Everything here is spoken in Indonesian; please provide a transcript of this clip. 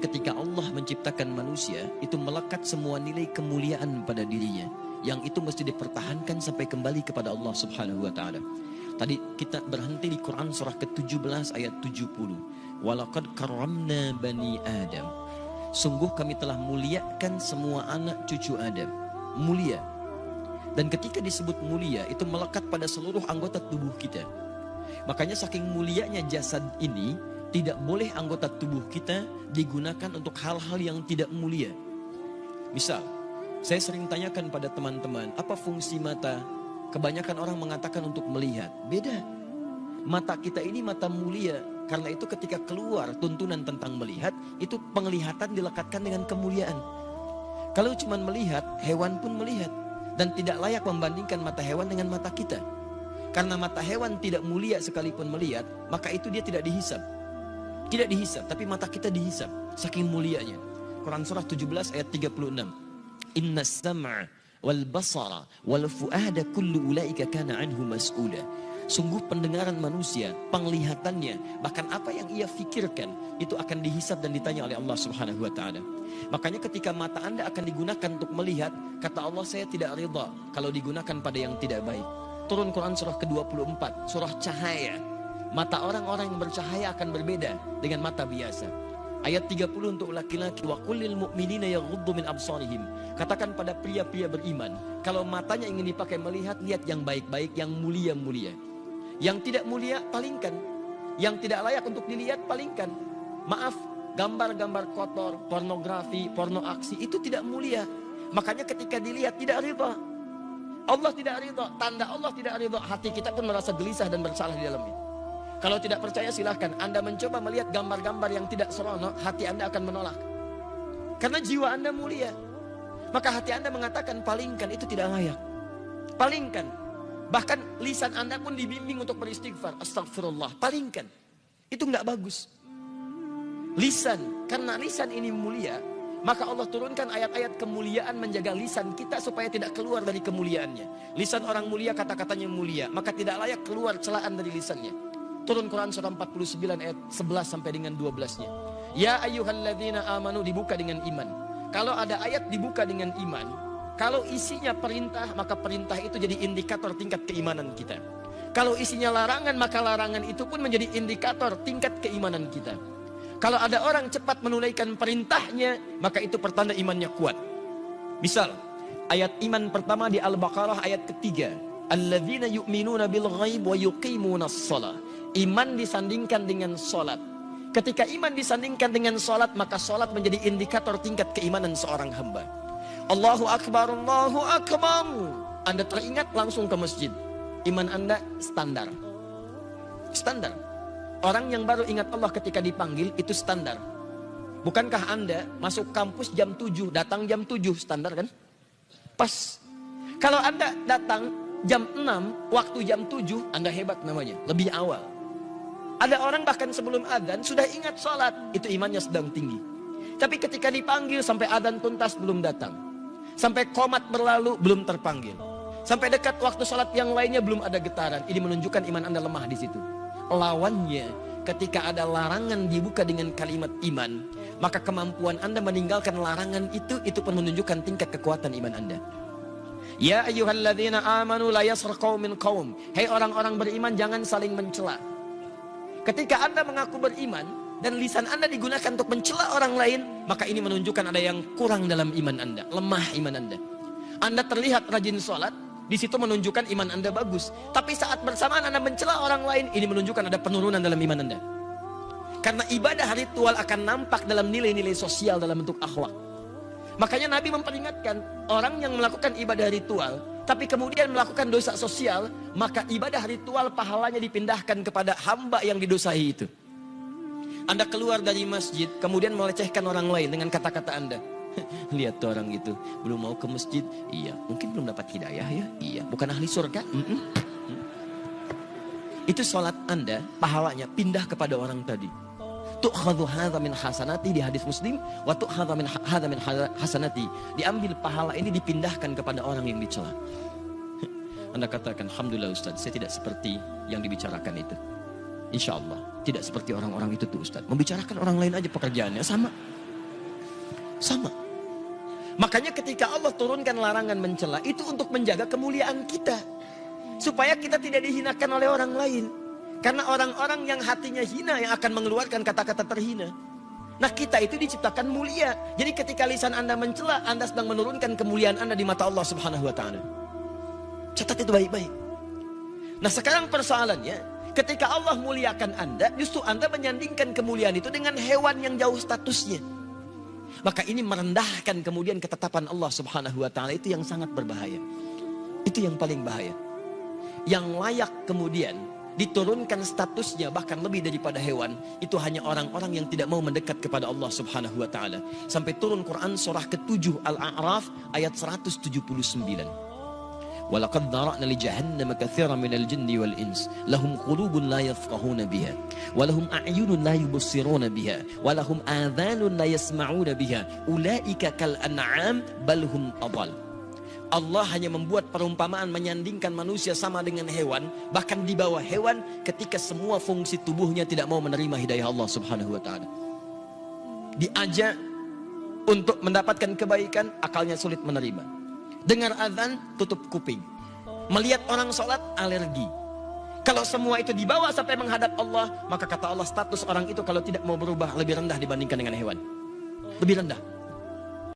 Ketika Allah menciptakan manusia, itu melekat semua nilai kemuliaan pada dirinya, yang itu mesti dipertahankan sampai kembali kepada Allah Subhanahu wa taala. Tadi kita berhenti di Quran surah ke-17 ayat 70. Walaqad karramna bani Adam. Sungguh kami telah muliakan semua anak cucu Adam. Mulia. Dan ketika disebut mulia, itu melekat pada seluruh anggota tubuh kita. Makanya saking mulianya jasad ini, tidak boleh anggota tubuh kita digunakan untuk hal-hal yang tidak mulia. Misal, saya sering tanyakan pada teman-teman, apa fungsi mata? Kebanyakan orang mengatakan untuk melihat. Beda. Mata kita ini mata mulia. Karena itu ketika keluar tuntunan tentang melihat, itu penglihatan dilekatkan dengan kemuliaan. Kalau cuma melihat, hewan pun melihat. Dan tidak layak membandingkan mata hewan dengan mata kita. Karena mata hewan tidak mulia sekalipun melihat, maka itu dia tidak dihisab. Tidak dihisab, tapi mata kita dihisab. Saking mulianya. Quran surah 17 ayat 36. Inna sam'a wal basara wal fu'ada kullu ulaika kana anhu mas'ula. Sungguh pendengaran manusia, penglihatannya, bahkan apa yang ia fikirkan, itu akan dihisab dan ditanya oleh Allah Subhanahu wa ta'ala. Makanya ketika mata Anda akan digunakan untuk melihat, kata Allah, saya tidak ridha kalau digunakan pada yang tidak baik. Turun Quran surah ke-24, surah cahaya. Mata orang-orang yang bercahaya akan berbeda dengan mata biasa. Ayat 30 untuk laki-laki, wa kullil mu'minina yaghuddu min absarihim. Katakan pada pria-pria beriman, kalau matanya ingin dipakai melihat, lihat yang baik-baik, yang mulia-mulia. Yang tidak mulia, palingkan. Yang tidak layak untuk dilihat, palingkan. Maaf, gambar-gambar kotor, pornografi, porno aksi, itu tidak mulia. Makanya ketika dilihat tidak ridha. Allah tidak ridha, tanda Allah tidak ridha, hati kita pun merasa gelisah dan bersalah di dalamnya. Kalau tidak percaya silahkan Anda mencoba melihat gambar-gambar yang tidak seronok, hati Anda akan menolak. Karena jiwa Anda mulia. Maka hati Anda mengatakan palingkan, itu tidak layak. Palingkan. Bahkan lisan Anda pun dibimbing untuk beristighfar. Astagfirullah. Palingkan. Itu nggak bagus. Lisan. Karena lisan ini mulia, maka Allah turunkan ayat-ayat kemuliaan menjaga lisan kita supaya tidak keluar dari kemuliaannya. Lisan orang mulia kata-katanya mulia, maka tidak layak keluar celaan dari lisannya. Turun Quran surah 49 ayat 11 sampai dengan 12-nya. Ya ayyuhalladzina amanu, dibuka dengan iman. Kalau ada ayat dibuka dengan iman, kalau isinya perintah, maka perintah itu jadi indikator tingkat keimanan kita. Kalau isinya larangan, maka larangan itu pun menjadi indikator tingkat keimanan kita. Kalau ada orang cepat menunaikan perintahnya, maka itu pertanda imannya kuat. Misal, ayat iman pertama di Al-Baqarah ayat ketiga. Alladzina yu'minuna bil ghaib wa yuqimunas shalah. Iman disandingkan dengan solat. Ketika iman disandingkan dengan solat, maka solat menjadi indikator tingkat keimanan seorang hamba. Allahu Akbar, Allahu Akbar. Anda teringat langsung ke masjid. Iman Anda standar. Standar. Orang yang baru ingat Allah ketika dipanggil, itu standar. Bukankah Anda masuk kampus jam 7, datang jam 7, standar kan? Pas. Kalau Anda datang jam 6, waktu jam 7, Anda hebat namanya, lebih awal. Ada orang bahkan sebelum adzan sudah ingat sholat, itu imannya sedang tinggi. Tapi ketika dipanggil sampai adzan tuntas belum datang. Sampai qomat berlalu belum terpanggil. Sampai dekat waktu sholat yang lainnya belum ada getaran. Ini menunjukkan iman Anda lemah di situ. Lawannya, ketika ada larangan dibuka dengan kalimat iman, maka kemampuan Anda meninggalkan larangan itu pun menunjukkan tingkat kekuatan iman Anda. Ya ayyuhalladzina amanu la yaskhar qaumin qaum. Hei orang-orang beriman, jangan saling mencela. Ketika Anda mengaku beriman dan lisan Anda digunakan untuk mencela orang lain, maka ini menunjukkan ada yang kurang dalam iman Anda, lemah iman Anda. Anda terlihat rajin sholat, di situ menunjukkan iman Anda bagus. Tapi saat bersamaan Anda mencela orang lain, ini menunjukkan ada penurunan dalam iman Anda. Karena ibadah ritual akan nampak dalam nilai-nilai sosial dalam bentuk akhlak. Makanya Nabi memperingatkan, orang yang melakukan ibadah ritual tapi kemudian melakukan dosa sosial, maka ibadah ritual pahalanya dipindahkan kepada hamba yang didosai itu. Anda keluar dari masjid kemudian melecehkan orang lain dengan kata-kata Anda. Lihat tuh orang itu, belum mau ke masjid. Iya, mungkin belum dapat hidayah ya. Iya, bukan ahli surga. Itu sholat Anda, pahalanya pindah kepada orang tadi. Tu'khadhu hadza min hasanati di hadis Muslim, wa tu'khadhu min hadza min hasanati. Diambil pahala ini dipindahkan kepada orang yang dicela. Anda katakan, alhamdulillah Ustaz, saya tidak seperti yang dibicarakan itu. Insya Allah tidak seperti orang-orang itu tuh Ustaz. Membicarakan orang lain aja pekerjaannya sama. Sama. Makanya ketika Allah turunkan larangan mencela, itu untuk menjaga kemuliaan kita. Supaya kita tidak dihinakan oleh orang lain. Karena orang-orang yang hatinya hina yang akan mengeluarkan kata-kata terhina. Nah, kita itu diciptakan mulia. Jadi ketika lisan Anda mencela, Anda sedang menurunkan kemuliaan Anda di mata Allah Subhanahu wa taala. Catat itu baik-baik. Nah, sekarang persoalannya, ketika Allah muliakan Anda, justru Anda menyandingkan kemuliaan itu dengan hewan yang jauh statusnya. Maka ini merendahkan kemudian ketetapan Allah Subhanahu wa taala, itu yang sangat berbahaya. Itu yang paling bahaya. Yang layak kemudian diturunkan statusnya bahkan lebih daripada hewan, itu hanya orang-orang yang tidak mau mendekat kepada Allah Subhanahu wa taala. Sampai turun Quran surah ke-7 Al-A'raf ayat 179. Walaqad dhara'na li jahannama katsiran minal jinni wal ins lahum qulubun la yafqahuna biha wa lahum a'yunun la yubsiruna biha wa lahum adhanun la yasma'una biha ulaika kal an'am bal hum adall. Allah hanya membuat perumpamaan menyandingkan manusia sama dengan hewan, bahkan di bawah hewan ketika semua fungsi tubuhnya tidak mau menerima hidayah Allah Subhanahu wa taala. Diajak untuk mendapatkan kebaikan, akalnya sulit menerima. Dengar azan, tutup kuping. Melihat orang sholat, alergi. Kalau semua itu dibawa sampai menghadap Allah, maka kata Allah status orang itu kalau tidak mau berubah lebih rendah dibandingkan dengan hewan. Lebih rendah.